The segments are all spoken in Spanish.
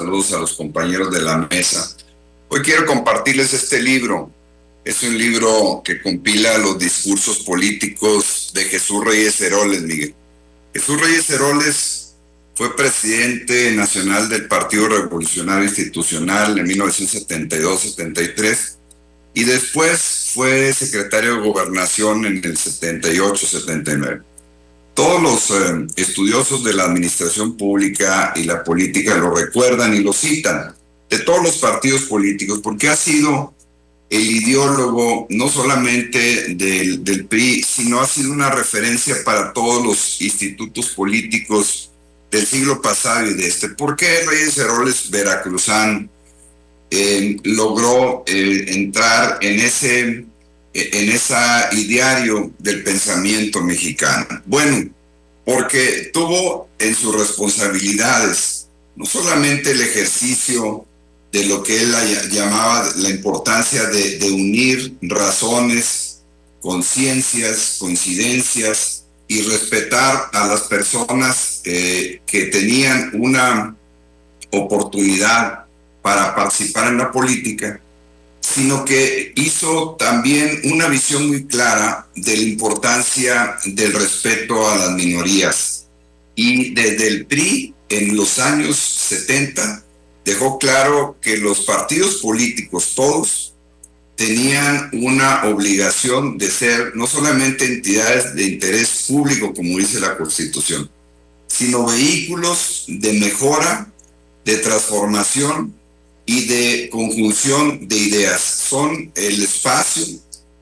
Saludos a los compañeros de la mesa. Hoy quiero compartirles este libro. Es un libro que compila los discursos políticos de Jesús Reyes Heroles, Miguel. Jesús Reyes Heroles fue presidente nacional del Partido Revolucionario Institucional en 1972-73 y después fue secretario de Gobernación en el 78-79. Todos los estudiosos de la administración pública y la política lo recuerdan y lo citan, de todos los partidos políticos, porque ha sido el ideólogo no solamente del PRI, sino ha sido una referencia para todos los institutos políticos del siglo pasado y de este. ¿Por qué Reyes Heroles, veracruzano, logró entrar en ese ideario del pensamiento mexicano? Bueno, porque tuvo en sus responsabilidades no solamente el ejercicio de lo que él llamaba la importancia de unir razones, conciencias, coincidencias y respetar a las personas que tenían una oportunidad para participar en la política, sino que hizo también una visión muy clara de la importancia del respeto a las minorías. Y desde el PRI, en los años 70, dejó claro que los partidos políticos, todos, tenían una obligación de ser no solamente entidades de interés público, como dice la Constitución, sino vehículos de mejora, de transformación y de conjunción de ideas. Son el espacio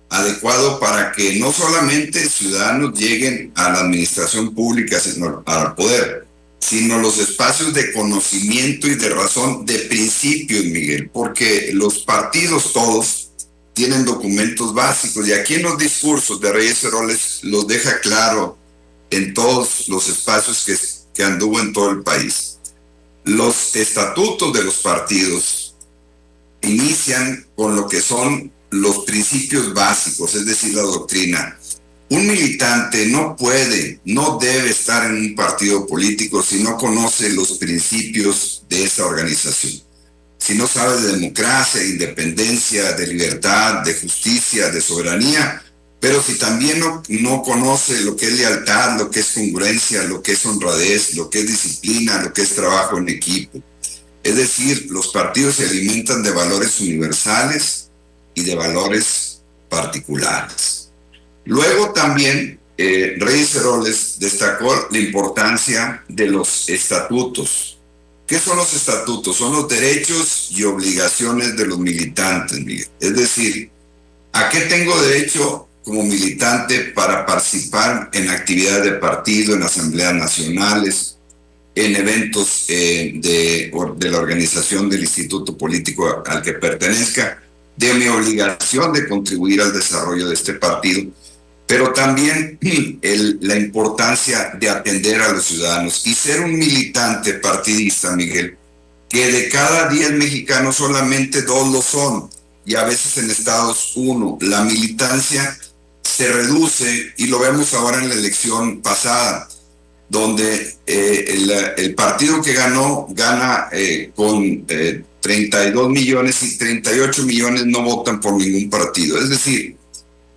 adecuado para que no solamente ciudadanos lleguen a la administración pública, sino al poder, sino los espacios de conocimiento y de razón, de principios, Miguel, porque los partidos todos tienen documentos básicos, y aquí en los discursos de Reyes Heroles los deja claro en todos los espacios que anduvo en todo el país. Los estatutos de los partidos inician con lo que son los principios básicos, es decir, la doctrina. Un militante no puede, no debe estar en un partido político si no conoce los principios de esa organización. Si no sabe de democracia, de independencia, de libertad, de justicia, de soberanía, pero si también no conoce lo que es lealtad, lo que es congruencia, lo que es honradez, lo que es disciplina, lo que es trabajo en equipo. Es decir, los partidos se alimentan de valores universales y de valores particulares. Luego también Reyes Heroles destacó la importancia de los estatutos. ¿Qué son los estatutos? Son los derechos y obligaciones de los militantes, Miguel. Es decir, ¿a qué tengo derecho como militante para participar en actividades de partido, en asambleas nacionales, en eventos de la organización del instituto político al que pertenezca, de mi obligación de contribuir al desarrollo de este partido, pero también la importancia de atender a los ciudadanos y ser un militante partidista, Miguel, que de cada 10 mexicanos solamente 2 lo son, y a veces en estados 1. La militancia se reduce, y lo vemos ahora en la elección pasada, donde el partido que gana con 32 millones y 38 millones no votan por ningún partido. Es decir,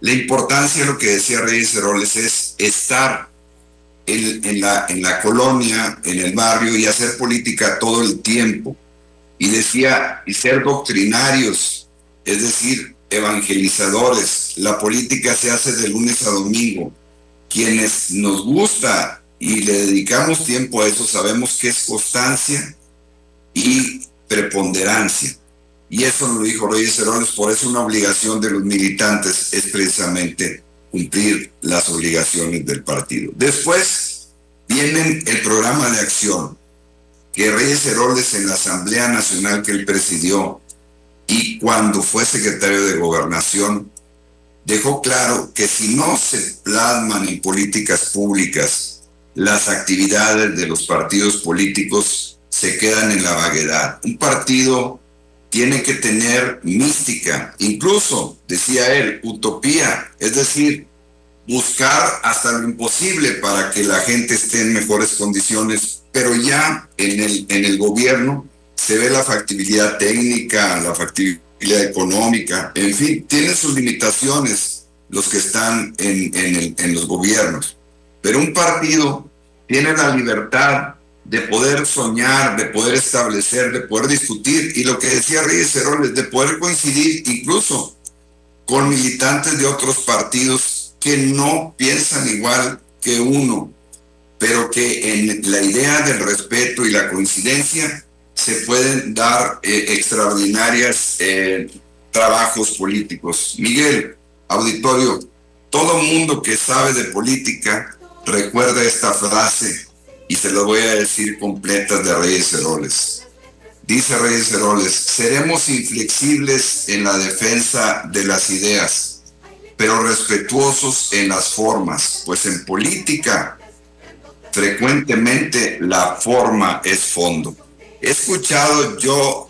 la importancia, lo que decía Reyes Heroles, es estar en la colonia, en el barrio, y hacer política todo el tiempo. Y decía, y ser doctrinarios, es decir, evangelizadores. La política se hace de lunes a domingo. Quienes nos gusta y le dedicamos tiempo a eso, sabemos que es constancia y preponderancia. Y eso lo dijo Reyes Heroles. Por eso una obligación de los militantes es precisamente cumplir las obligaciones del partido. Después viene el programa de acción que Reyes Heroles, en la Asamblea Nacional que él presidió y cuando fue secretario de Gobernación, dejó claro que si no se plasman en políticas públicas las actividades de los partidos políticos, se quedan en la vaguedad. Un partido tiene que tener mística, incluso, decía él, utopía, es decir, buscar hasta lo imposible para que la gente esté en mejores condiciones, pero ya en el gobierno se ve la factibilidad técnica, la factibilidad económica, en fin, tienen sus limitaciones los que están en los gobiernos. Pero un partido tiene la libertad de poder soñar, de poder establecer, de poder discutir, y lo que decía Reyes Heroles, de poder coincidir incluso con militantes de otros partidos que no piensan igual que uno, pero que en la idea del respeto y la coincidencia se pueden dar extraordinarias trabajos políticos. Miguel, auditorio, todo mundo que sabe de política recuerda esta frase, y se lo voy a decir completa, de Reyes Heroles. Dice Reyes Heroles: seremos inflexibles en la defensa de las ideas, pero respetuosos en las formas, pues en política frecuentemente la forma es fondo. He escuchado yo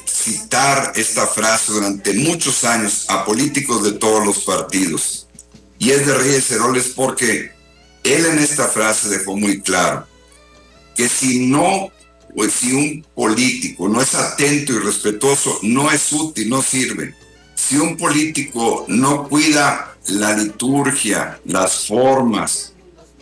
citar esta frase durante muchos años a políticos de todos los partidos, y es de Reyes Heroles porque él en esta frase dejó muy claro que si un político no es atento y respetuoso, no es útil, no sirve. Si un político no cuida la liturgia, las formas,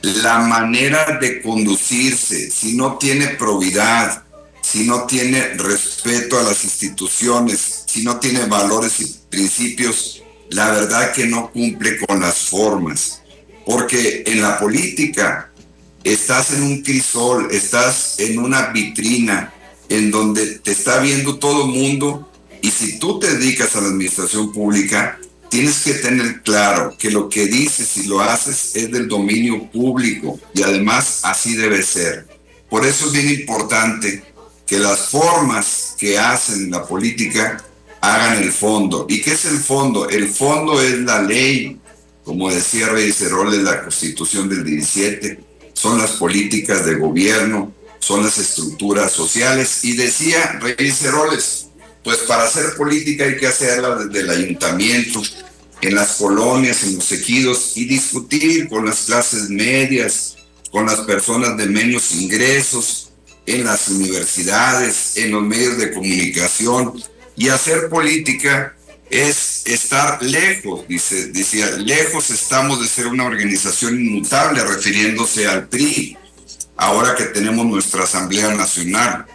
la manera de conducirse, si no tiene probidad, si no tiene respeto a las instituciones, si no tiene valores y principios, la verdad que no cumple con las formas. Porque en la política estás en un crisol, estás en una vitrina en donde te está viendo todo el mundo, y si tú te dedicas a la administración pública, tienes que tener claro que lo que dices y lo haces es del dominio público, y además así debe ser. Por eso es bien importante que las formas que hacen la política hagan el fondo. ¿Y qué es el fondo? El fondo es la ley, como decía Reyes Heroles, la Constitución del 17, son las políticas de gobierno, son las estructuras sociales. Y decía Reyes Heroles, pues para hacer política hay que hacerla desde el ayuntamiento, en las colonias, en los ejidos, y discutir con las clases medias, con las personas de menos ingresos, en las universidades, en los medios de comunicación. Y hacer política es estar lejos, decía, lejos estamos de ser una organización inmutable, refiriéndose al PRI, ahora que tenemos nuestra Asamblea Nacional.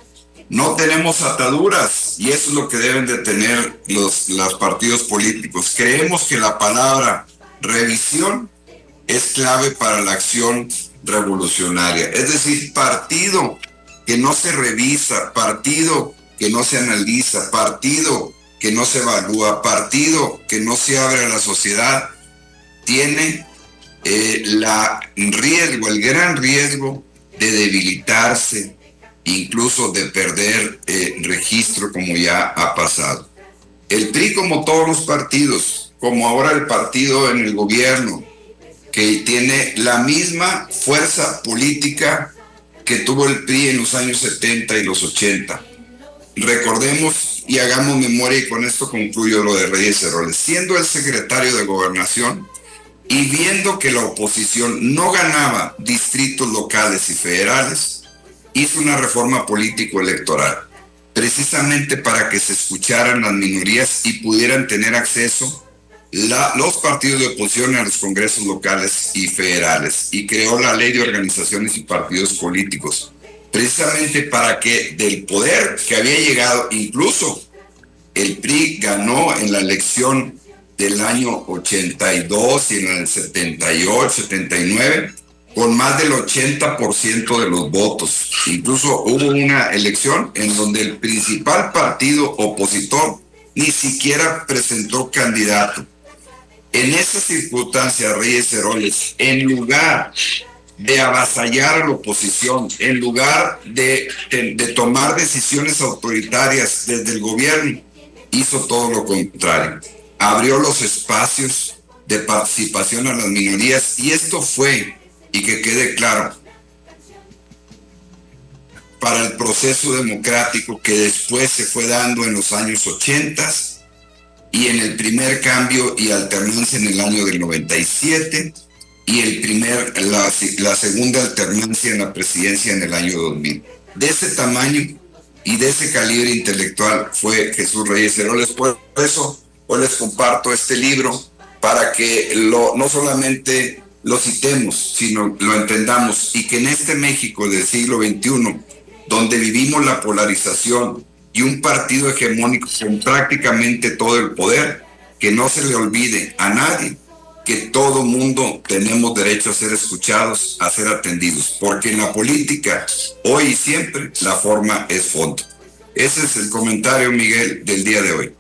No tenemos ataduras, y eso es lo que deben de tener los partidos políticos. Creemos que la palabra revisión es clave para la acción revolucionaria. Es decir, partido que no se revisa, partido que no se analiza, partido que no se evalúa, partido que no se abre a la sociedad, tiene el gran riesgo de debilitarse, incluso de perder registro, como ya ha pasado. El PRI, como todos los partidos, como ahora el partido en el gobierno, que tiene la misma fuerza política que tuvo el PRI en los años 70 y los 80. Recordemos y hagamos memoria, y con esto concluyo lo de Reyes Heroles. Siendo el secretario de Gobernación y viendo que la oposición no ganaba distritos locales y federales, hizo una reforma político-electoral, precisamente para que se escucharan las minorías y pudieran tener acceso los partidos de oposición a los congresos locales y federales, y creó la Ley de Organizaciones y Partidos Políticos, precisamente para que del poder que había llegado, incluso el PRI ganó en la elección del año 82 y en el 78, 79, con más del 80% de los votos. Incluso hubo una elección en donde el principal partido opositor ni siquiera presentó candidato. En esa circunstancia, Reyes Heroles, en lugar de avasallar a la oposición, en lugar de tomar decisiones autoritarias desde el gobierno, hizo todo lo contrario. Abrió los espacios de participación a las minorías, y esto fue, y que quede claro, para el proceso democrático que después se fue dando en los años 80 y en el primer cambio y alternancia en el año del 97 y la segunda alternancia en la presidencia en el año 2000. De ese tamaño y de ese calibre intelectual fue Jesús Reyes Heroles. Por eso hoy les comparto este libro para que no solamente lo citemos, sino lo entendamos, y que en este México del siglo XXI, donde vivimos la polarización y un partido hegemónico con prácticamente todo el poder, que no se le olvide a nadie que todo mundo tenemos derecho a ser escuchados, a ser atendidos, porque en la política, hoy y siempre, la forma es fondo. Ese es el comentario, Miguel, del día de hoy.